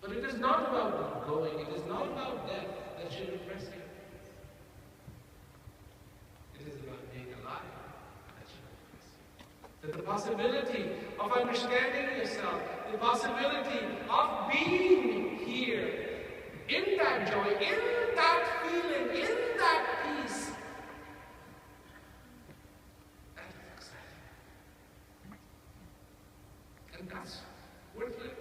But it is not about going, it is not about death that should impress you. It is about being alive that should impress you. That the possibility of understanding yourself, the possibility of being here, in that joy, in that feeling, in that peace, that is exciting. And that's worth living.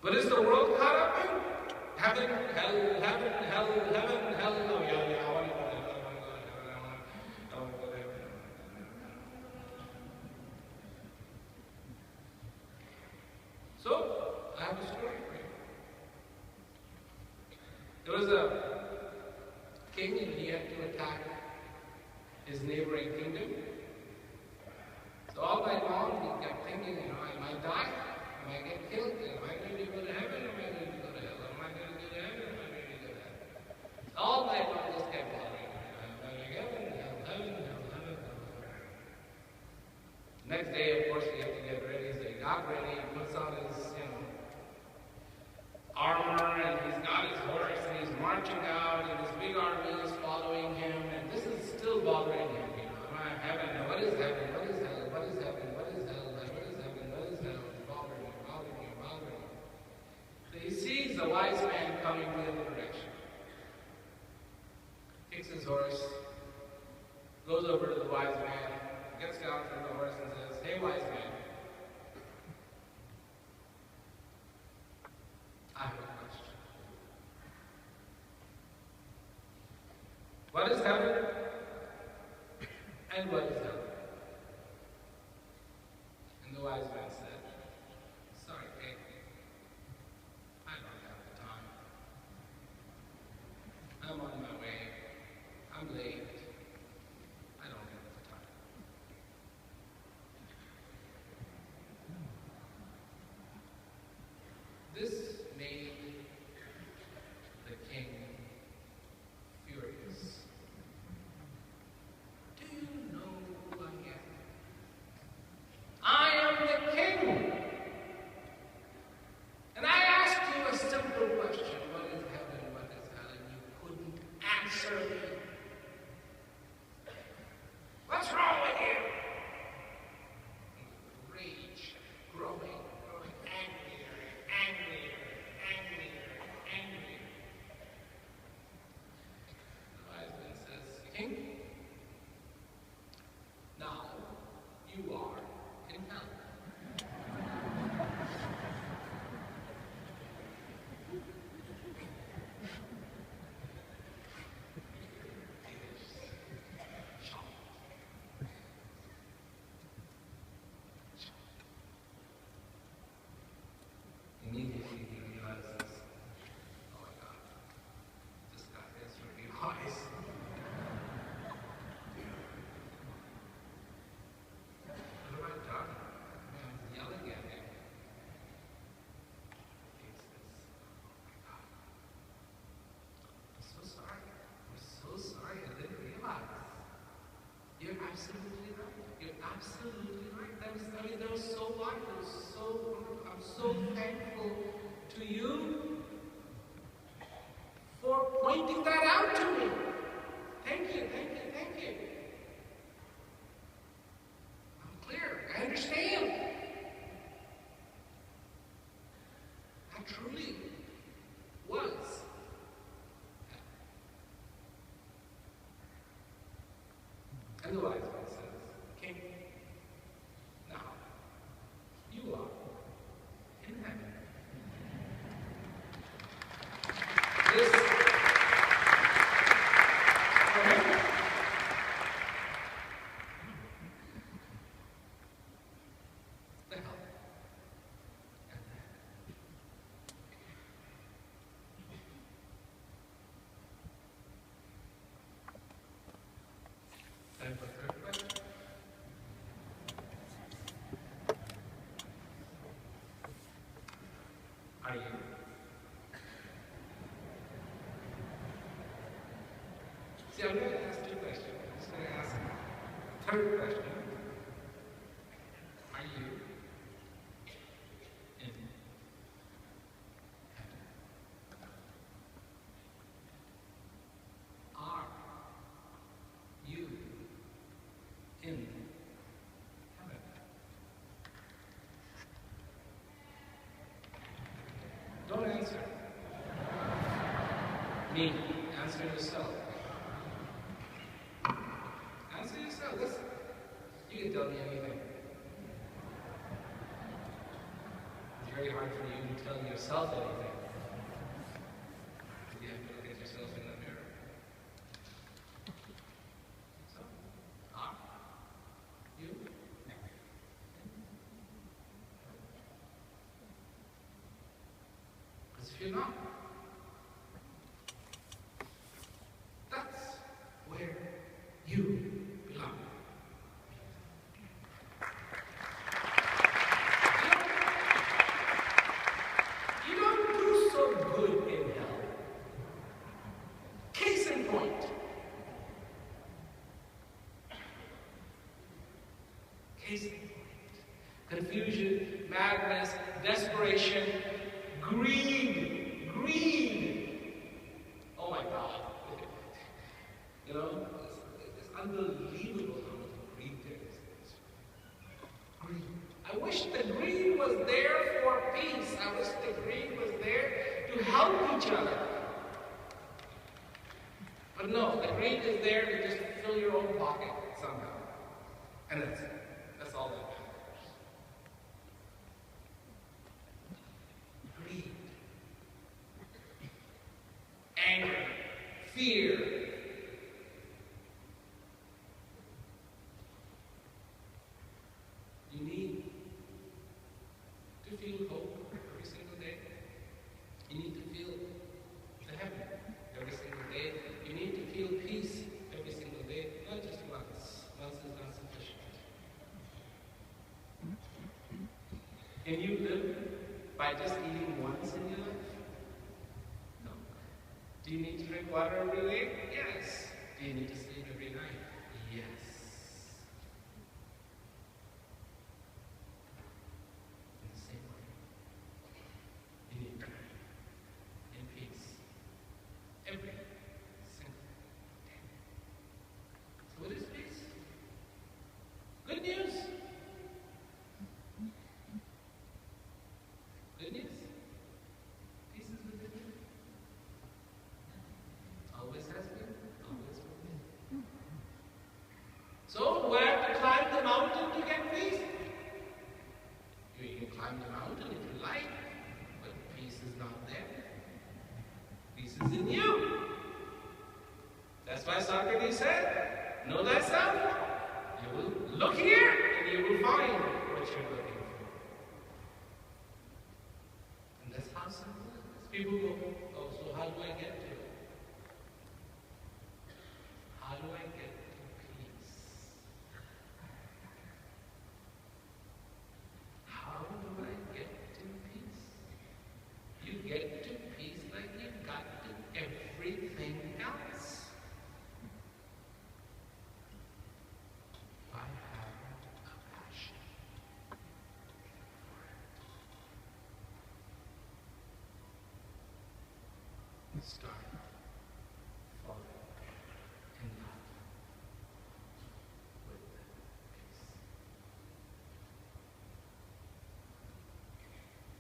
But is the world caught up in heaven, hell, heaven, hell, heaven, hell? Oh, yeah, I want to go to heaven, I want to go to heaven, I want to go to heaven. So, I have a story for you. There was a king and he had to attack his neighboring kingdom. So all night long he kept thinking, I might die. Am I get killed? Am I going to go to heaven? Am I going to go to hell? Am I going to go to heaven? Am I going to go to heaven? All night long this kept bothering me. Am I going to heaven? Hell, heaven, hell, heaven, hell. Next day, of course, we have to get ready. So he got ready, he puts on his, armor, and he's got his horse, and he's marching out, and this big army is following him, and this is still bothering him. Am I heaven? What is heaven? What is hell? What is heaven? What is hell? What is heaven? What is hell? So he sees the wise man coming the other direction. Takes his horse, goes over to the wise man, gets down from the horse and says, "Hey, wise man, I have a question. What is heaven and what is hell?" And the wise man said, "Sorry, king. I don't have the time. I'm on my way. I'm late. I don't have the time." This made the king furious. Do you know who I am? I am the king. And I asked you a simple question, what is heaven, what is hell, and you couldn't answer me. What's wrong with you? Rage, growing, angrier, angrier, angrier, angrier. The wise man says, "King, now you are in hell." Immediately he realizes, oh my God, this guy is really wise. What have I done? I'm yelling at him. He says, oh my God, I'm so sorry. I'm so sorry. I didn't realize. You're absolutely right. You're absolutely right. That was so wise. That was so wonderful. I'm so thankful to you for pointing that out to me. Thank you, thank you, thank you. I'm clear. I understand. I truly was. And the wise man says, "King, now you are in heaven." This for him. The hell and the heaven. Time for third question. Are you? See, I'm going to ask two questions. I'm just going to ask Third question, are you in heaven? Are you in heaven? Don't answer. Me, answer yourself. Answer yourself. Listen. You can tell me anything. It's very hard for you to tell yourself anything. You have to look at yourself in the mirror. So, are you? Because if you're not, that's where you belong. You don't do so good in hell. Case in point. Case in point. Confusion, madness, desperation, greed. Greed. Oh my God. You know, it's unbelievable how much greed there is. Greed. I wish the greed was there for peace. I wish the greed was there to help each other. But no, the greed is there to just fill your own pocket somehow. And that's all that matters. Greed. Anger. Fear. You need to feel hope every single day. You need to feel the heaven every single day. You need to feel peace every single day, not just once. Once is not sufficient. Can you live by just eating once in your life? No. Do you need to drink water every day? Yes. Do you need to sleep every night? Yes. Every single day. So what is peace? Good news. Good news. Peace is the good news. Always has been, always will be. So do I have to climb the mountain to get peace? You can climb the mountain if you like, but peace is not there. Peace is in you. That's why Socrates said, know thyself. You will look here and you will find what you're looking for. And that's how simple it is. People go, oh, so how do I get to it? How do I get to peace? How do I get to peace? You get to peace like you got to everything else. By having a passion for it. Start falling in love with peace.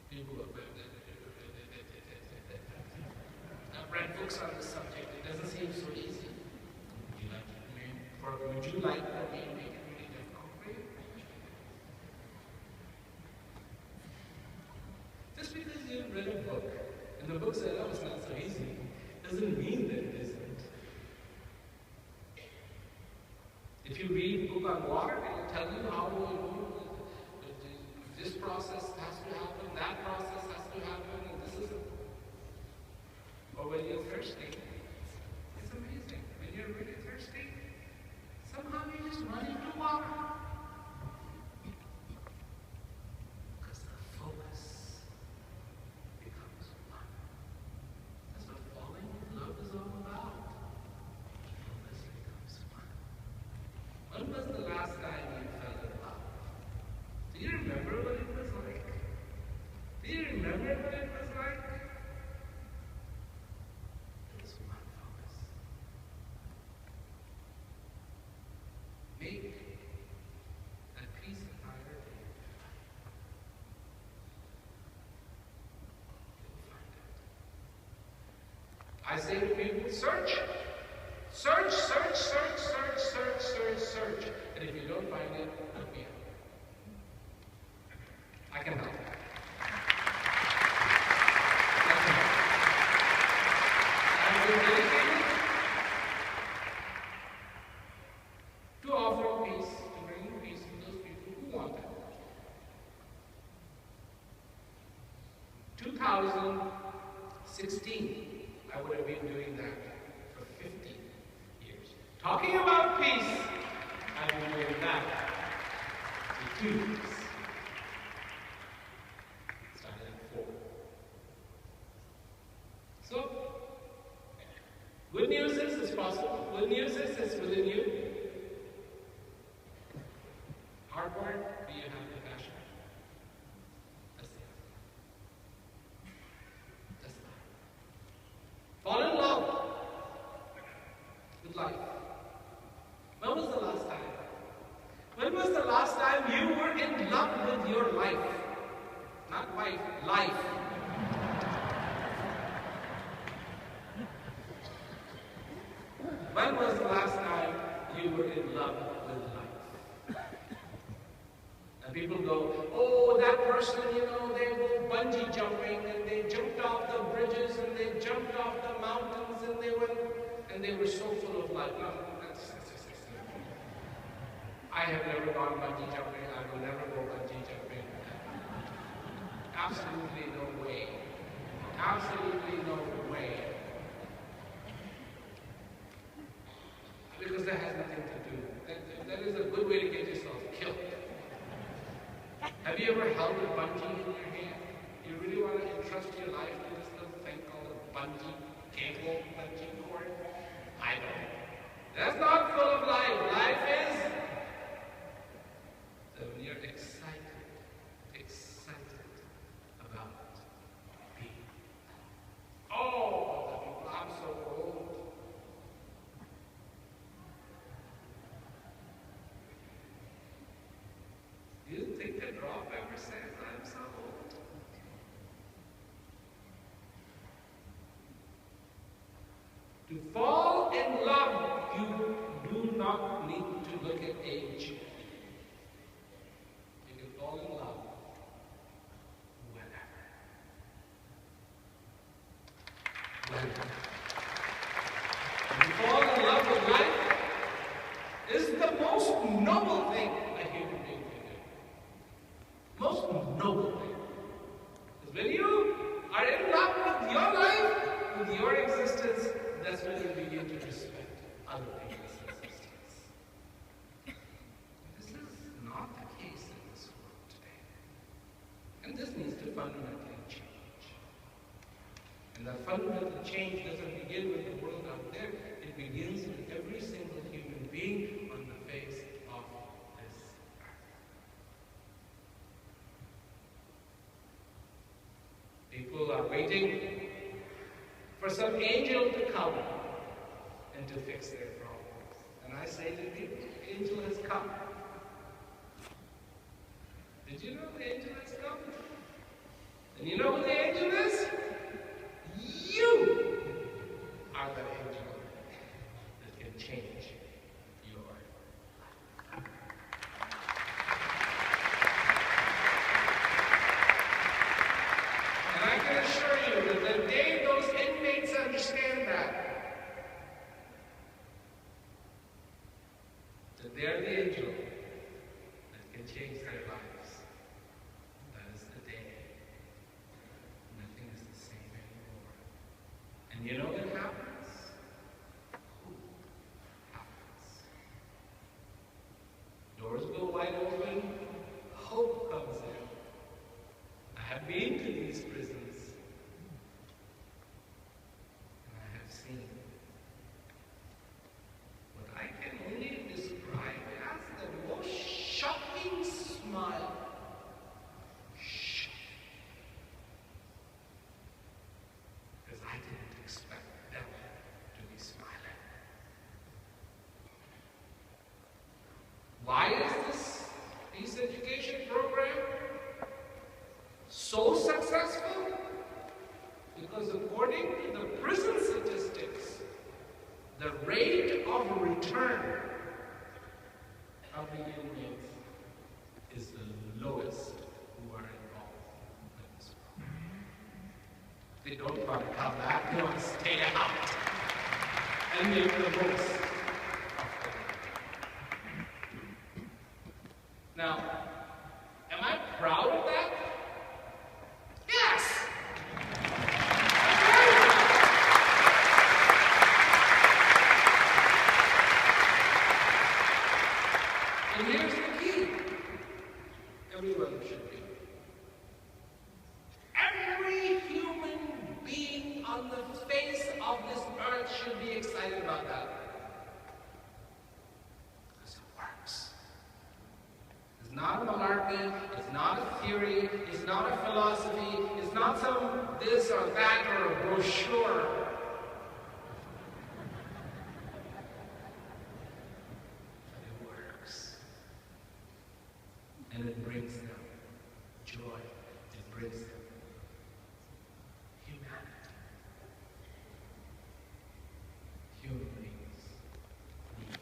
People have I've read books on this subject. It doesn't seem so easy. Would you like for me to make it really difficult for you? Just because you read a book and the book said, oh, it's not so easy, doesn't mean that it isn't. If you read a book on water, it will tell you how this process has to happen, that process has to happen, and this isn't. Or when you're thirsty, it's amazing. When you're really thirsty, somehow you just run into water. Because the focus becomes one. That's what falling in love is all about. Focus becomes one. When was the last make that peace a priority, you'll find it. I say to people, search. Search, search, search, search, search, search, search. And if you don't find it, look me up. I can help. I'm dedicated to offering peace, to bringing peace to those people who want it. 2016, I would have been doing that for 50 years. Talking about peace, I've been doing that for 2 years. Started at 4. So, good news is it's possible. Good news is it's within you. Hard work, do you have the passion? That's it. That's it. Fall in love with life. When was the last time? When was the last time you were in love with your life? Not wife, life. When was the last time you were in love with life? And people go, oh, that person, they go bungee jumping, and they jumped off the bridges, and they jumped off the mountains, and they were so full of life. No, I have never gone bungee jumping. I will never go bungee jumping. Absolutely no way. Absolutely no way. Because that has nothing to do. That is a good way to get yourself killed. Have you ever held a bungee in your hand? You really want to entrust your life to this little thing called a bungee cable, bungee cord? I don't. That's not full of life. Life is that when you're excited about people. Oh, the people, I'm so old. You think a drop ever says I'm so old? To fall in love, you do not need to look at age. You can fall in love whenever. To fall in love with life is the most noble thing a human being can do. Most noble thing. Because when you are in love with your life, with your existence, that's when you begin to respect other people's existence. This is not the case in this world today. And this needs to fundamentally change. And that fundamental change doesn't begin with the world out there. It begins with every single human being on the face of this earth. People are waiting for some angel to come and to fix their problems. And I say to people, the angel has come. Did you know the angel has come? And you know who the angel is? You are the angel that can change your life. And I can assure you that the day those inmates understand that they're the angel that can change their lives, that is the day nothing is the same anymore. And you know what happens? Hope happens. Doors go wide open, hope comes in. I have been to these prisons, and I have seen what I can only describe as the most shocking smile Why is this peace education program so successful? Because according to the prison statistics, the rate of return of the inmates is the lowest who are involved in this program. They don't want to come back, they want to stay out and make the most of it. Now, am I proud of that? Yes! And here's the key. Everyone should be. Every human being on the face of this earth should be excited about that. Because it works. It's not a malarkey, it's not a theory, it's not a philosophy, it's not some this or that or a brochure. And it brings them joy. It brings them humanity. Human beings need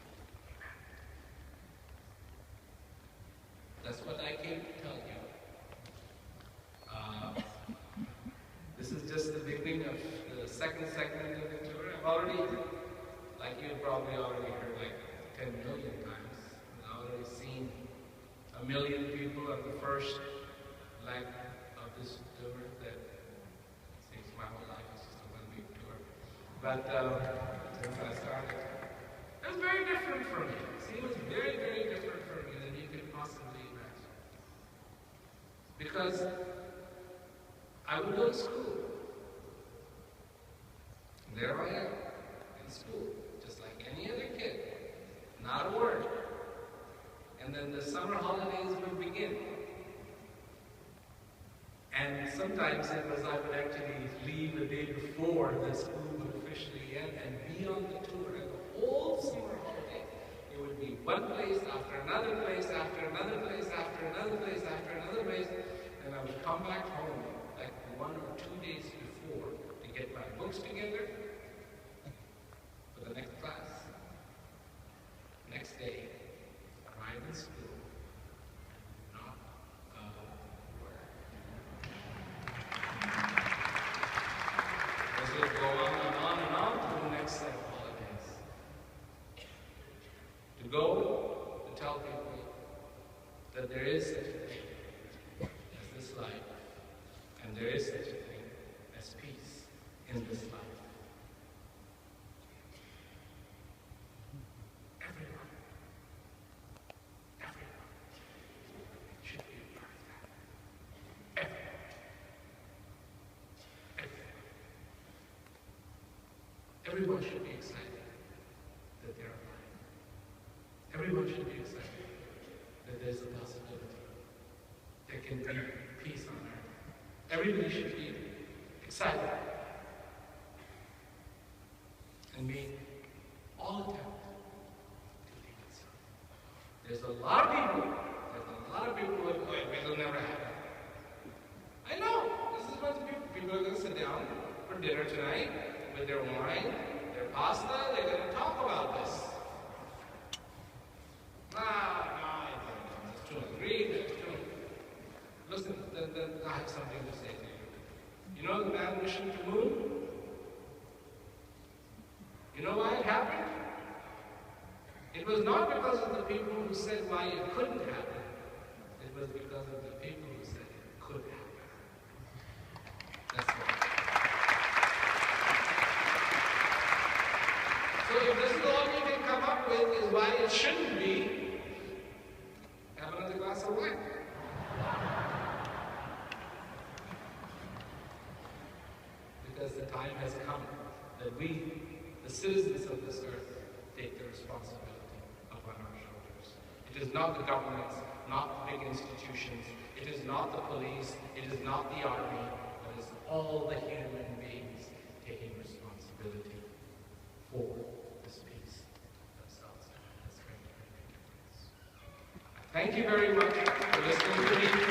humanity. That's what I came to tell you. This is just the beginning of the second segment of the tour. I've already, like you've probably already heard like 10 million times, I've already seen 1 million people on the first leg of this tour. That seems my whole life is just a one-week tour. But since I started, it was very different for me. See, it was very, very different for me than you could possibly imagine. Because I would go to school. And there I am, in school, just like any other kid. Not a word. And then the summer holidays would begin. And sometimes it was I would actually leave the day before the school would officially end and be on the tour. And the whole summer holiday, it would be one place after another place, after another place, after another place, after another place. And I would come back home like 1 or 2 days before to get my books together for the next class. Next day, arrive in school, not a word. This would go on and on and on to the next set of holidays. To go to tell people that there is such a thing as this life, and there is such a thing as peace in this life. Everyone should be excited that they're alive. Everyone should be excited that there's a possibility there can be peace on earth. Everybody should be excited and make all attempt to make it so. There's a lot of people who are going, it'll never happen. I know, this is what people are going to sit down for dinner tonight with their wine, their pasta, they're going to talk about this. It's too hungry, Listen, I have something to say to you. You know the man mission to moon? You know why it happened? It was not because of the people who said why it couldn't happen. It was because of the people who said it could happen. That's why. So if this is all you can come up with is why it shouldn't be, have another glass of wine. Because the time has come that we, the citizens of this earth, take the responsibility upon our shoulders. It is not the governments, not the big institutions, it is not the police, it is not the army, but it is all the human beings taking responsibility for this peace themselves. That's going to make a difference. Thank you very much for listening to me.